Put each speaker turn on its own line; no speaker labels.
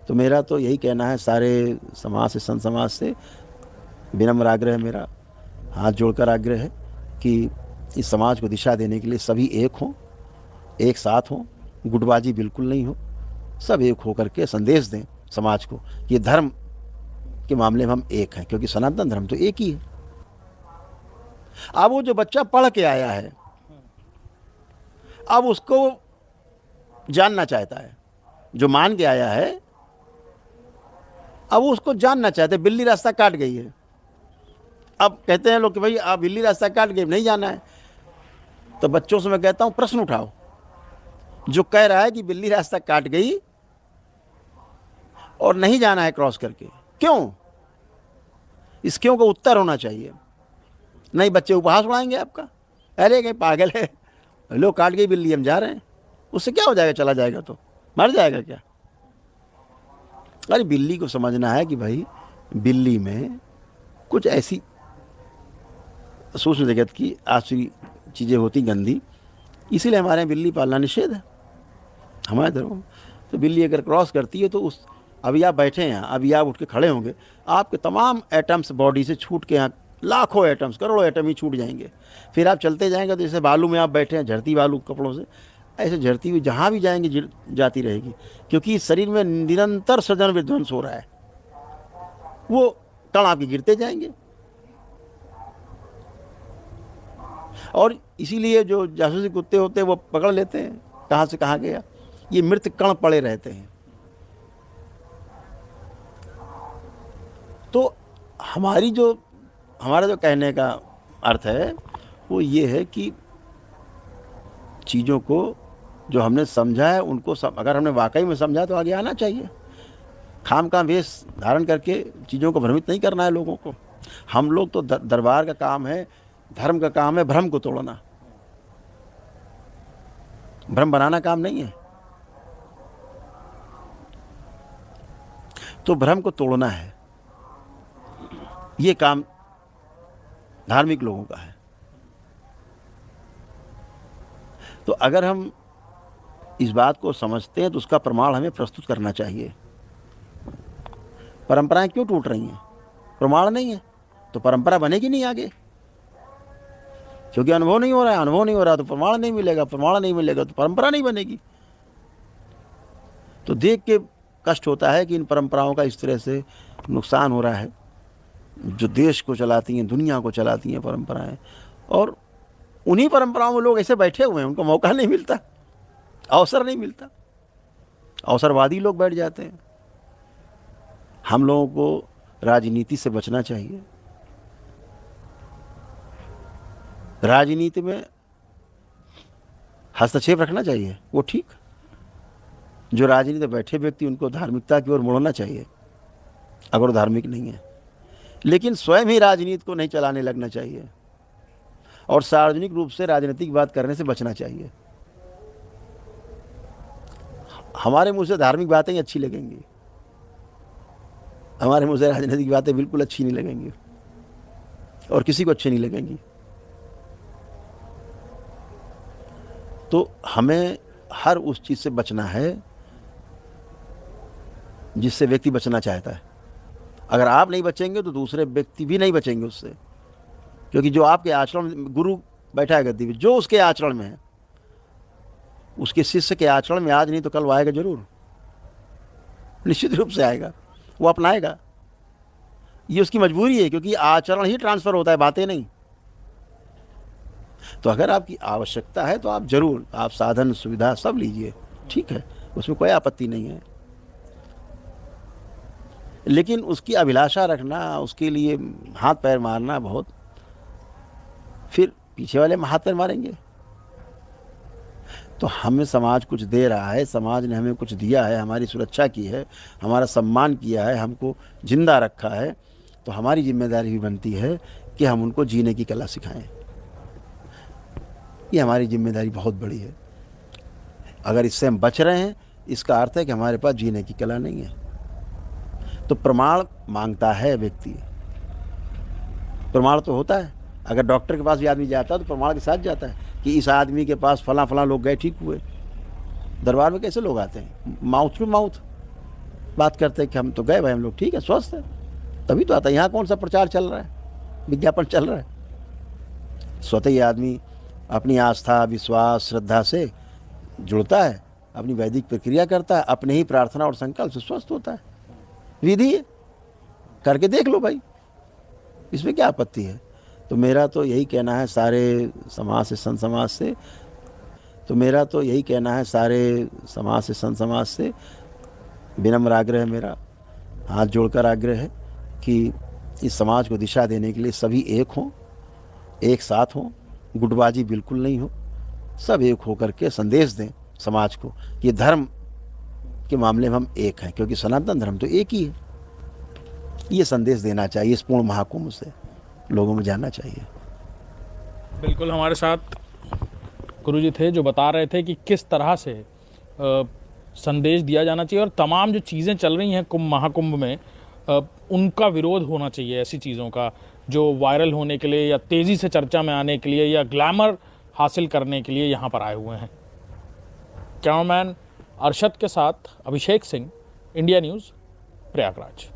तो मेरा तो यही कहना है सारे समाज से, संत समाज से विनम्र आग्रह है मेरा, हाथ जोड़कर आग्रह है कि इस समाज को दिशा देने के लिए सभी एक हों, एक साथ हों, गुटबाजी बिल्कुल नहीं हो, सब एक होकर के संदेश दें समाज को कि धर्म के मामले में हम एक हैं, क्योंकि सनातन धर्म तो एक ही है। अब वो जो बच्चा पढ़ के आया है, अब उसको जानना चाहता है, जो मान के आया है अब वो उसको जानना चाहते। बिल्ली रास्ता काट गई है, अब कहते हैं लोग कि भाई आप बिल्ली रास्ता काट गई, नहीं जाना है। तो बच्चों से मैं कहता हूं प्रश्न उठाओ, जो कह रहा है कि बिल्ली रास्ता काट गई और नहीं जाना है क्रॉस करके, क्यों? इस क्यों का उत्तर होना चाहिए। नहीं बच्चे उपहास उड़ाएंगे आपका, अरे कहीं पागल है, लोग काट गई बिल्ली हम जा रहे हैं, उससे क्या हो जाएगा, चला जाएगा तो मर जाएगा क्या? अरे बिल्ली को समझना है कि भाई बिल्ली में कुछ ऐसी सूक्ष्म जगत की आसुरी चीज़ें होती गंदी, इसीलिए हमारे यहाँ बिल्ली पालना निषेध है हमारे धर्म में। तो बिल्ली अगर क्रॉस करती है तो उस, अभी आप बैठे हैं यहाँ, अभी आप उठ के खड़े होंगे, आपके तमाम एटम्स बॉडी से छूट के यहाँ लाखों एटम्स, करोड़ों एटम ही छूट जाएंगे। फिर आप चलते जाएंगे तो जैसे बालू में आप बैठे हैं, झड़ती बालू कपड़ों से, ऐसे झड़ती हुई जहाँ भी जाएंगे जाती रहेगी, क्योंकि शरीर में निरंतर सृजन विध्वंस हो रहा है, वो कण आपके गिरते जाएंगे। और इसीलिए जो जासूसी कुत्ते होते हैं वो पकड़ लेते हैं कहाँ से कहाँ गया, ये मृत कण पड़े रहते हैं। तो हमारा जो कहने का अर्थ है वो ये है कि चीज़ों को जो हमने समझा है उनको अगर हमने वाकई में समझा तो आगे आना चाहिए। खामखा वेश धारण करके चीज़ों को भ्रमित नहीं करना है लोगों को। हम लोग तो दरबार का काम है, धर्म का काम है भ्रम को तोड़ना, भ्रम बनाना काम नहीं है। तो भ्रम को तोड़ना है, ये काम धार्मिक लोगों का है। तो अगर हम इस बात को समझते हैं तो उसका प्रमाण हमें प्रस्तुत करना चाहिए। परंपराएं क्यों टूट रही हैं? प्रमाण नहीं है तो परंपरा बनेगी नहीं आगे, क्योंकि अनुभव नहीं हो रहा है। अनुभव नहीं हो रहा तो प्रमाण नहीं मिलेगा, प्रमाण नहीं मिलेगा तो परंपरा नहीं बनेगी। तो देख के कष्ट होता है कि इन परंपराओं का इस तरह से नुकसान हो रहा है, जो देश को चलाती हैं, दुनिया को चलाती हैं परंपराएं, और उन्हीं परंपराओं में लोग ऐसे बैठे हुए हैं, उनको मौका नहीं मिलता, अवसर नहीं मिलता, अवसरवादी लोग बैठ जाते हैं। हम लोगों को राजनीति से बचना चाहिए। राजनीति में हस्तक्षेप रखना चाहिए, वो ठीक। जो राजनीति में बैठे व्यक्ति उनको धार्मिकता की ओर मुड़ना चाहिए अगर वो धार्मिक नहीं है, लेकिन स्वयं ही राजनीति को नहीं चलाने लगना चाहिए और सार्वजनिक रूप से राजनीतिक बात करने से बचना चाहिए। हमारे मुंह से धार्मिक बातें ही अच्छी लगेंगी, हमारे मुंह से राजनीतिक बातें बिल्कुल अच्छी नहीं लगेंगी और किसी को अच्छी नहीं लगेंगी। तो हमें हर उस चीज से बचना है जिससे व्यक्ति बचना चाहता है। अगर आप नहीं बचेंगे तो दूसरे व्यक्ति भी नहीं बचेंगे उससे, क्योंकि जो आपके आचरण, गुरु बैठा है गद्दी पे, जो उसके आचरण में है, उसके शिष्य के आचरण में आज नहीं तो कल वो आएगा जरूर, निश्चित रूप से आएगा, वो अपनाएगा। ये उसकी मजबूरी है, क्योंकि आचरण ही ट्रांसफर होता है, बातें नहीं। तो अगर आपकी आवश्यकता है तो आप जरूर, आप साधन सुविधा सब लीजिए, ठीक है, उसमें कोई आपत्ति नहीं है, लेकिन उसकी अभिलाषा रखना, उसके लिए हाथ पैर मारना बहुत, फिर पीछे वाले हाथ पैर मारेंगे। तो हमें समाज कुछ दे रहा है, समाज ने हमें कुछ दिया है, हमारी सुरक्षा की है, हमारा सम्मान किया है, हमको जिंदा रखा है, तो हमारी जिम्मेदारी भी बनती है कि हम उनको जीने की कला सिखाएं। ये हमारी जिम्मेदारी बहुत बड़ी है। अगर इससे हम बच रहे हैं, इसका अर्थ है कि हमारे पास जीने की कला नहीं है। तो प्रमाण मांगता है व्यक्ति, प्रमाण तो होता है। अगर डॉक्टर के पास भी आदमी जाता है तो प्रमाण के साथ जाता है कि इस आदमी के पास फला फला लोग गए, ठीक हुए। दरबार में कैसे लोग आते हैं? माउथ टू माउथ, बात करते हैं कि हम तो गए भाई, हम लोग ठीक है, स्वस्थ है, तभी तो आता है। यहाँ कौन सा प्रचार चल रहा है, विज्ञापन चल रहा है? स्वतः ही आदमी अपनी आस्था, विश्वास, श्रद्धा से जुड़ता है, अपनी वैदिक प्रक्रिया करता है, अपने ही प्रार्थना और संकल्प से स्वस्थ होता है। विधि है, करके देख लो भाई, इसमें क्या आपत्ति है? तो मेरा तो यही कहना है सारे समाज से, संत समाज से, संत समाज से विनम्र आग्रह है मेरा, हाथ जोड़कर आग्रह है कि इस समाज को दिशा देने के लिए सभी एक हों, एक साथ हों, गुटबाजी बिल्कुल नहीं हो, सब एक होकर के संदेश दें समाज को। ये धर्म के मामले में हम एक हैं, क्योंकि सनातन धर्म तो एक ही है। ये संदेश देना चाहिए, इस पूर्ण महाकुंभ से लोगों में जानना चाहिए।
बिल्कुल, हमारे साथ गुरुजी थे जो बता रहे थे कि किस तरह से संदेश दिया जाना चाहिए और तमाम जो चीज़ें चल रही हैं कुंभ महाकुंभ में उनका विरोध होना चाहिए। ऐसी चीज़ों का जो वायरल होने के लिए या तेज़ी से चर्चा में आने के लिए या ग्लैमर हासिल करने के लिए यहाँ पर आए हुए हैं। कैमरामैन अरशद के साथ अभिषेक सिंह, इंडिया न्यूज़, प्रयागराज।